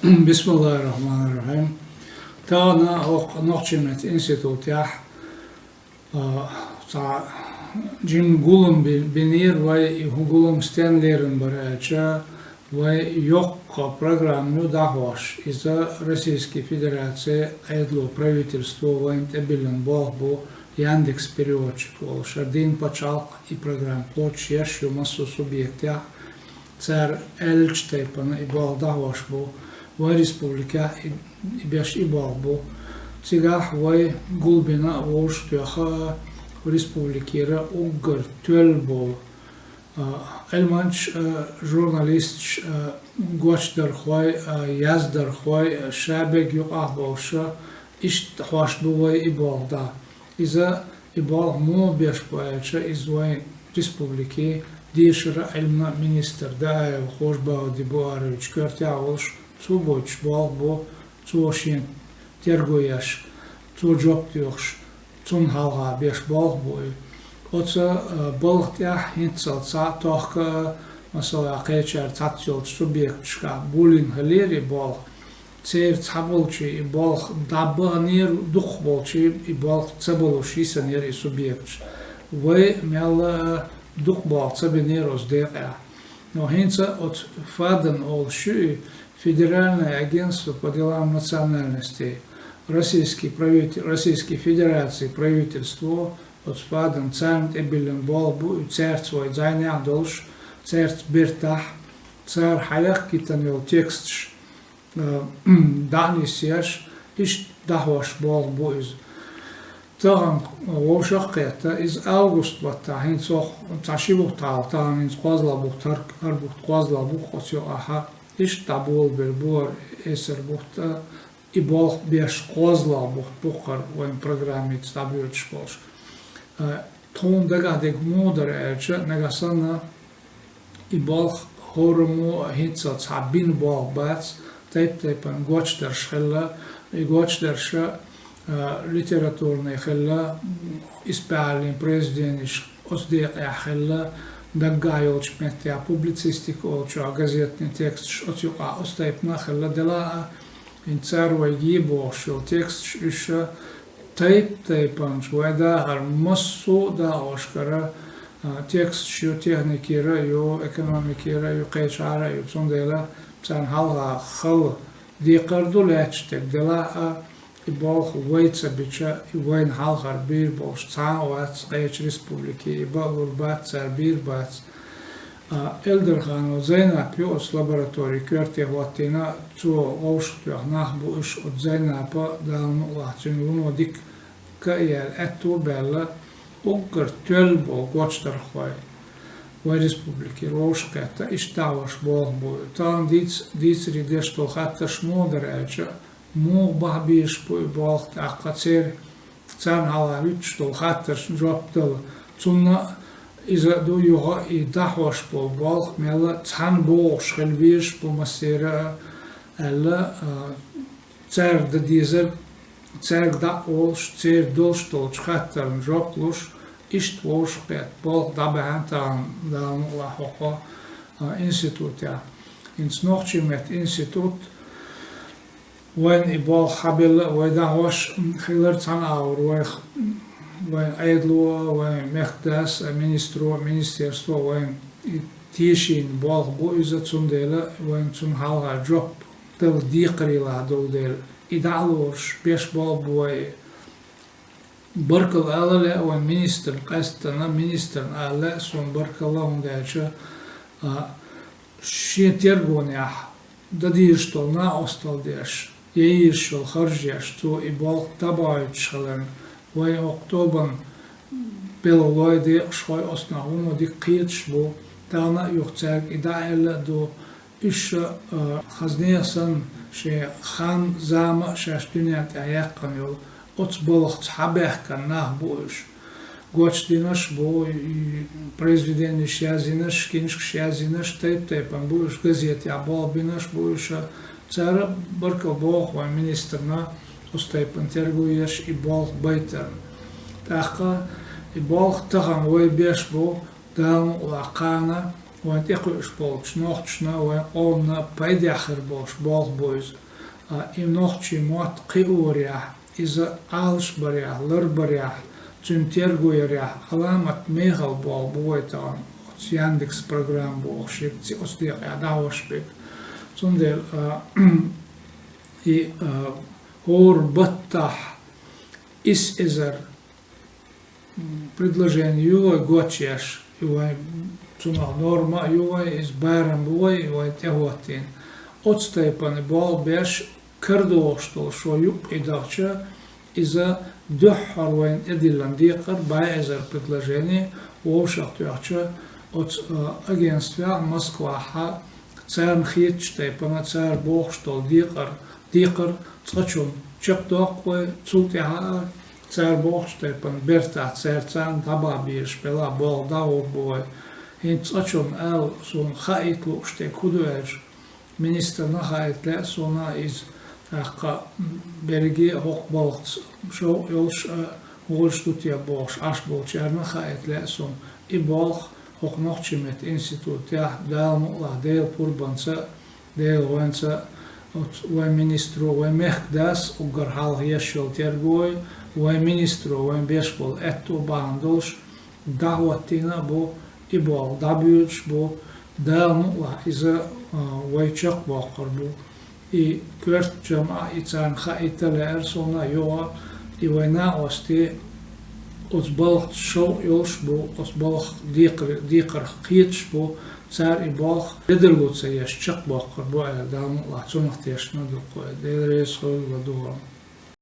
Bismillahirrahmanirrahim. Tağına Nохчийн Институтях Jim Gulum binir ve Gulum stenlerin barayça ve йоккха программу Дахваш из-за Российской Федерации Эдло правительство воент эбилен Богбу Яндекс переводчик шардин пачалк и программ плотчеш массу субъектя цар Эльдерханова и Бог Дахваш бу в Республикехь и беш и Богбу цигах в гулбина вовшахтоьхна в Республикира уггар тölбол Elmanç jurnalist gочдархой yazdarхой şabek yokah bolşa Иштта hoş bu ve ibalda iza ibal mu beş boyunca izvay Республики dişra ilmna minister Daaев Hoj-Bауди Буарин Hoj-Bауди çuboç bal bu çoşin tergoyaş çocuk diyor çun halga beş bal boy Отца балхтя хинцалца тохка масала кечер цатчол субъектшка булин халери бол цер цаболчи и бол дабанир дух болчи и бол цаболши санер и субъект вы мел дух бол цабенер оздея но хинца от фаден ол ши Федеральное агентство по делам национальностей Российской Федерации правительство от спаден царт эбилен болбу царт свой зайнап долш царт биртах цар хаях китанел текст данисяш Иштта болбу из таган вовшахтоьхна из август бата хин сох цашибух таалтан из қозлабухтар арбух қозлабух осё аха Иштта болбур эсербухта и бол беш қозлабух бухар в программе стабилч болш Тон дагадек модер элче негасана и бол хорому хитса цабин бол бац тайпан гочдарш хелла и гочдарш литературный хелла испалин президентиш оздеқехь хелла дагайолч меття публицистик олча газетный текст отюа остайпна хелла дела инцарвай гибошил текст иша тайпан шведа армассу да ошкара текст шо техникира ё экономикира ё кайчара ё цондела цан халга хал дикарду лечтек дела и бог войца бича и войн халгар бир бош цан вац кайч республики и багурбат цар бир бац Эльдерханова Зайнап с лаборатории кверте ватина цу вовшахтоьхна бу иш от Зайнапа Нохчийн дик кхоьллина эту белла уггар тölбол гочдархой в Республике вовшахтоьхна Иштта болбу тан дицри дештол хатта шмодер элча му бахбиш бу болт акцер цан халавит штол хатта жоптол цунна Иза до йога и дахваш по балх мела цан бог шхелвиш по масера элла цер да дизер цер да олш цер долш толч хаттарн жоплуш ишт вошпет балх да бехантан да лахоха институтя инс Нохчийн институт вен и балх хабел вен дахваш хилер цан аур вен Эдло, вен Мехк-Да министерство, вен тишин балх бу иза цундела, вен цун халга джоп дел дикрила долдел идалош беш бал буай баркал алале вен министр кастана министр алле сон баркалла ундача ши тергонях дадиштол на осталдеш еишол харжеш цу и балх табайчхален وی اکتبر بلوایدی شوی اسناون و دی قیتش بو دانا یوخترگ ایدائل دو ایش خزنیسن شی خان زام ششتونیت ایق کنیل ات بالخت حبه کن نه بوش گوچدینش بو پرزیدنتش یازینش کینش یازینش تایپن بوش گزیت یا بالبینش بوش цар برکل بوخ و منیسترنا Остайпан тергуеш и балх байтер. Така и балх тахан вой беш бу дан лакана وين تقوش بولش نوخشنا وين قومنا بيدخر بولش بول بويز إم نوخشي موت قيوريح إذا عالش بريح لر بريح تنترجو يريح علامة ميغل بول بويتان Яндекс программ бошик остех ядавошбек цундер и орбаттах из эзер предложение юой гочдарш юой цуна норма юой из барам юой юой техотин отстепан бол беш кырдоштол шо юк идача из-за дохарвайн эдиландикар бай эзер предложение вовшахтоьхна от агентства Москва царн хитчтэй пана цар бохштол дикър цхачун чохь цултя цар бохштей пан берта царцан тоба биш бела бол Дааев Буарин ин цхачун ал сун хайтлу штей кудуэж министр нахайтле суна из ка береги хокболц шо ёлш голштутя бош аш болчарна хайтле сун и бох Нохчиmet институт ja dēl dēl purbanca dēl vanca vai ministru vai Mehk-Das ugarhalhiešol tergoj vai ministru vai bešpol etto bandolš dahotina bu i bol dabjuč bu dēl iza vai čok bokar bu i kvert jama i canha itale ersona joa i vai na osti os balch show yosh bo os balch dikъехь khitsh bo цар и balch zedella yash chok bokar bo adam la tsonach teshna do ko de resol do